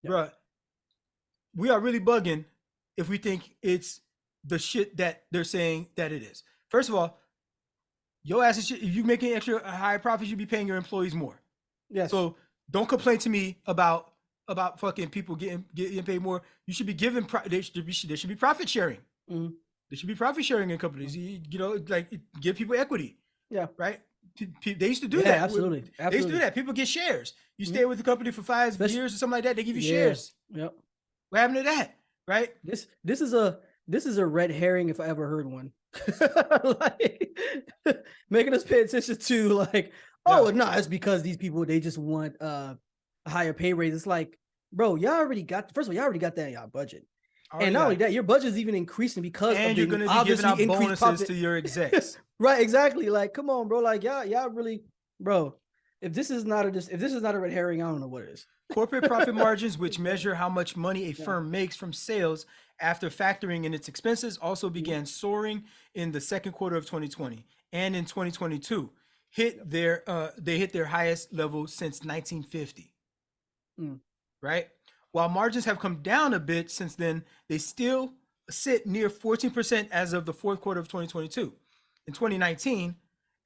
Yeah. Bruh, we are really bugging if we think it's the shit that they're saying that it is. First of all, your ass is shit. If you making extra high profits, you be paying your employees more. Yes. So don't complain to me about fucking people getting paid more. You should be giving. There should be profit sharing. Mm-hmm. There should be profit sharing in companies. You know, like give people equity, Yeah. right? They used to do Yeah. that. Absolutely. They used to do Absolutely. that. People get shares. You Mm-hmm. stay with the company for 5 Especially. years or something like that. They give you Yeah. shares. Yep. What happened to that? Right? This is a red herring if I ever heard one. Like making us pay attention to like, Yeah. oh no, it's because these people they just want a higher pay raise. It's like, bro, y'all already got first of all, y'all already got that in y'all budget. And Already not got only it. that, your budget is even increasing because of And you're the gonna be giving obviously out increased bonuses profit. to your execs. Right, exactly. Like, come on, bro. Like, y'all really, bro. If this is not a red herring, I don't know what it is. Corporate profit margins, which Yeah. measure how much money a Yeah. firm makes from sales after factoring in its expenses, also Mm-hmm. began soaring in the second quarter of 2020 and in 2022 they hit their highest level since 1950. Mm. Right? While margins have come down a bit since then, they still sit near 14% as of the fourth quarter of 2022. In 2019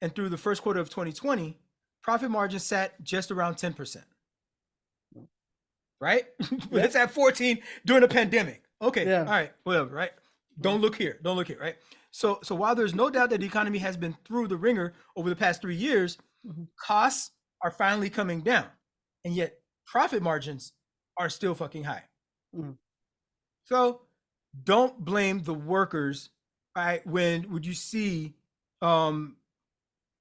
and through the first quarter of 2020, profit margins sat just around 10%. Right? Yeah. It's at 14 during the pandemic. Okay, Yeah. all right, whatever, right? Don't look here, right? So while there's no doubt that the economy has been through the ringer over the past 3 years, Mm-hmm. costs are finally coming down, and yet profit margins are still fucking high. Mm-hmm. So don't blame the workers, right? When would you see um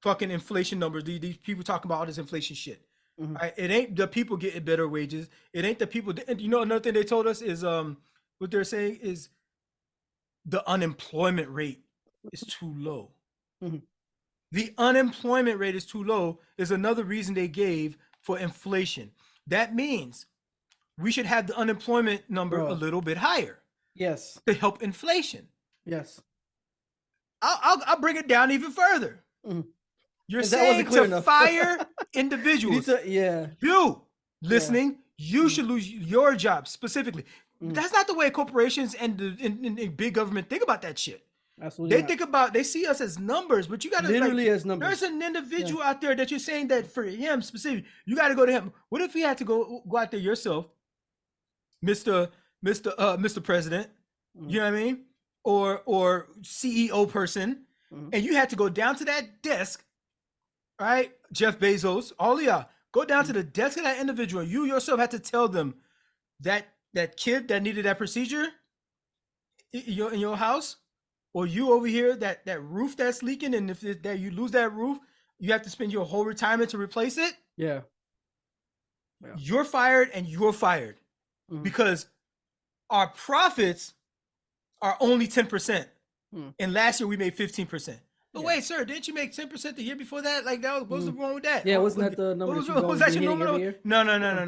fucking inflation numbers? These people talking about all this inflation shit. Mm-hmm. Right? It ain't the people getting better wages. It ain't the people. And you know another thing they told us is what they're saying is the unemployment rate is too low. Mm-hmm. The unemployment rate is too low is another reason they gave for inflation. That means we should have the unemployment number a Bro. little bit higher Yes. to help inflation. Yes. I'll bring it down even further. Mm-hmm. You're If that wasn't saying clear to enough. fire You need individuals. to, yeah. You listening, you Mm. should lose your job specifically. Mm. That's not the way corporations and big government think about that shit. Absolutely They not. think about, they see us as numbers, but you gotta Literally like, as numbers. there's an individual out there that you're saying that for him specifically, you got to go to him. What if you had to go out there yourself, Mr. President? Mm. You know what I mean? Or CEO person, and you had to go down to that desk, right? Jeff Bezos, all of y'all, go down to the desk of that individual. You yourself had to tell them that kid that needed that procedure in your house, or you over here that roof that's leaking, and if that you lose that roof, you have to spend your whole retirement to replace it. Yeah. You're fired, and you're fired because our profits are only 10%, and last year we made 15%. But wait, sir, didn't you make 10% the year before that? Like that was, what was wrong with that? Yeah, wasn't that the number Was that your every normal? year? No.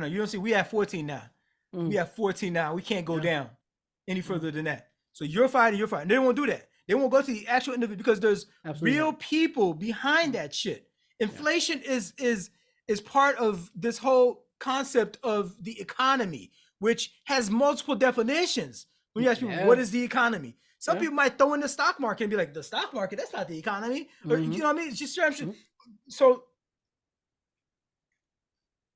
You don't see. We have 14 now. We have 14 now. We can't go down any further than that. So you're fired and you're fired. They won't do that. They won't go to the actual individual because there's real people behind that shit. Inflation is part of this whole concept of the economy, which has multiple definitions. When you ask people, what is the economy? Some people might throw in the stock market and be like, the stock market, that's not the economy. Or, you know what I mean? It's just so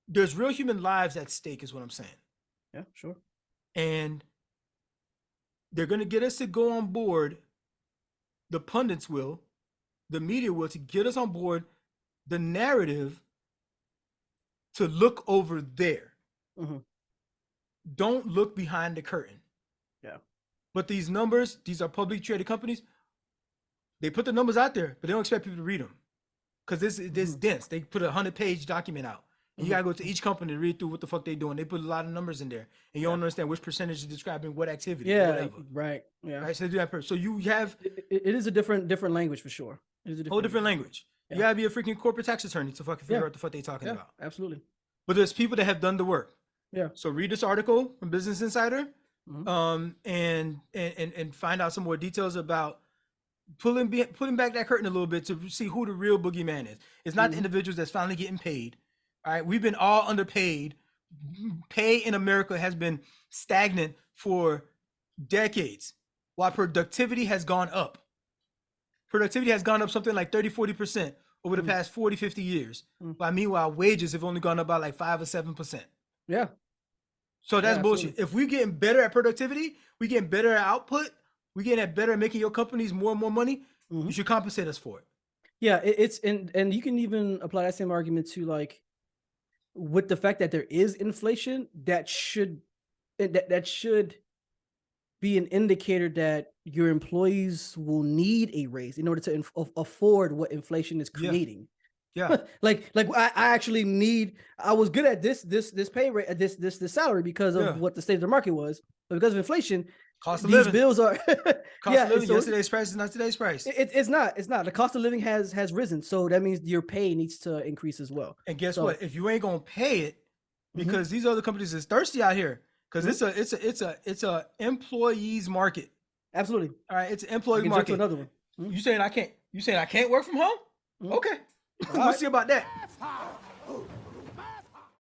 there's real human lives at stake is what I'm saying. Yeah, sure. And they're going to get us to go on board. The pundits will, the media will, to get us on board the narrative to look over there. Don't look behind the curtain. Yeah. But these numbers, these are publicly traded companies. They put the numbers out there, but they don't expect people to read them because this is dense. They put a 100-page document out. And you gotta go to each company to read through what the fuck they doing. They put a lot of numbers in there, and you don't understand which percentage is describing what activity. Yeah, whatever. right. Yeah. Right. So they do that. So you have it is a different language for sure. It is a whole different language. Yeah. You gotta be a freaking corporate tax attorney to fucking figure out what the fuck they talking about. Absolutely. But there's people that have done the work. Yeah. So read this article from Business Insider, and find out some more details about pulling back that curtain a little bit to see who the real boogeyman is. It's not the individuals that's finally getting paid. All right, we've been all underpaid pay in America has been stagnant for decades, while productivity has gone up. Productivity has gone up something like 30-40% over the past 40-50 years. But meanwhile, wages have only gone up by like 5 or 7%. Yeah. So that's bullshit. If we're getting better at productivity, we getting better at output, we getting better at making your companies more and more money, you should compensate us for it. Yeah, it's and you can even apply that same argument to like with the fact that there is inflation, that should be an indicator that your employees will need a raise in order to afford what inflation is creating. Yeah. like I actually need. I was good at this pay rate, this salary because of what the state of the market was, but because of inflation, cost of these living. bills are cost of living. So yesterday's price is not today's price. It's not. The cost of living has risen, so that means your pay needs to increase as well. And guess what? If you ain't gonna pay it, because these other companies is thirsty out here, because it's a employees market. Absolutely. All right, it's an employee market. Another one. You saying I can't? You saying I can't work from home? Okay. We'll see about that.